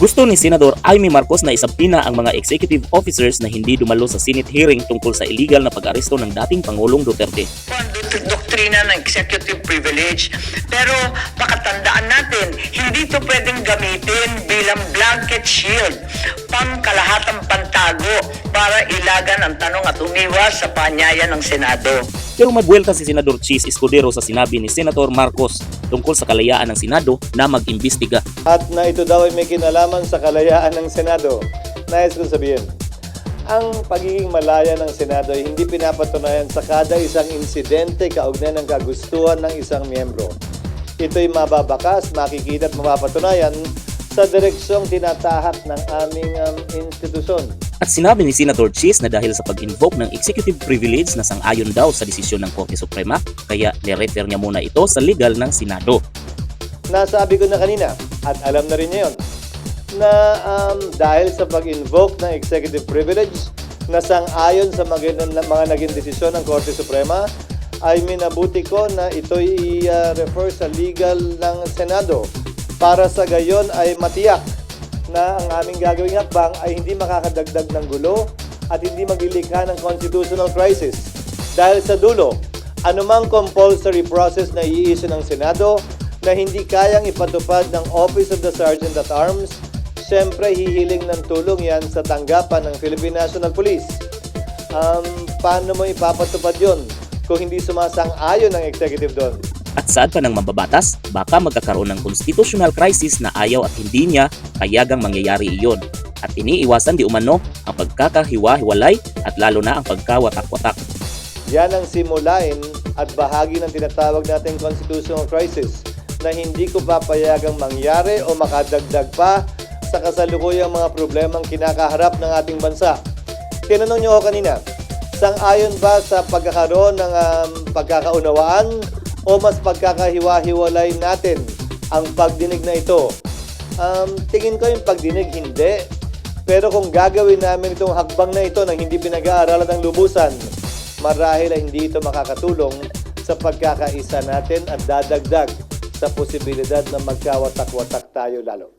Gusto ni Senador Amy Marcos na isabina ang mga executive officers na hindi dumalo sa Senate hearing tungkol sa illegal na pag-aresto ng dating Pangulong Duterte. Doktrina ng executive privilege, pero pakatandaan natin, hindi ito pwedeng gamitin bilang blanket shield, pangkalahatang pantago para ilagan ang tanong at umiwas sa paanyaya ng Senado. Pero magbuelta si Senador Chis Escudero sa sinabi ni Senator Marcos tungkol sa kalayaan ng Senado na mag-imbestiga. At na ito daw ay may kinalaman sa kalayaan ng Senado. Nais kong sabihin, ang pagiging malaya ng Senado ay hindi pinapatunayan sa kada isang insidente kaugnay ng kagustuhan ng isang miyembro. Ito'y mababakas, makikita at mapapatunayan sa direksyong tinatahak ng aming institusyon. At sinabi ni Senator Chis na dahil sa pag-invoke ng executive privilege na sang-ayon daw sa desisyon ng Korte Suprema, kaya nirefer niya muna ito sa legal ng Senado. Nasabi ko na kanina at alam na rin niya yun, na dahil sa pag-invoke ng executive privilege na sang-ayon sa mga naging desisyon ng Korte Suprema, ay minabuti ko na ito'y i-refer sa legal ng Senado para sa gayon ay matiyak na ang aming gagawing hakbang ay hindi makakadagdag ng gulo at hindi maglilikha ng constitutional crisis. Dahil sa dulo, anumang compulsory process na i-issue ng Senado na hindi kayang ipatupad ng Office of the Sergeant at Arms, siyempre hihiling ng tulong yan sa tanggapan ng Philippine National Police. Paano mo ipapatupad yon kung hindi sumasang-ayon ng executive doon? At saad pa ng mambabatas, baka magkakaroon ng constitutional crisis na ayaw at hindi niya kayagang mangyayari iyon. At iniiwasan di umano ang pagkakahiwa-hiwalay at lalo na ang pagkawatak-watak. Yan ang simulain at bahagi ng tinatawag nating constitutional crisis na hindi ko papayagang mangyari o makadagdag pa sa kasalukuyang mga problemang kinakaharap ng ating bansa. Tinanong niyo ako kanina, sang-ayon ba sa pagkakaroon ng pagkakaunawaan o mas pagkakahiwa-hiwalay natin ang pagdinig na ito? Tingin ko yung pagdinig hindi. Pero kung gagawin namin itong hakbang na ito nang hindi pinag-aaralan ng lubusan, marahil ay hindi ito makakatulong sa pagkakaisa natin at dadagdag sa posibilidad na magkawatak-watak tayo lalo.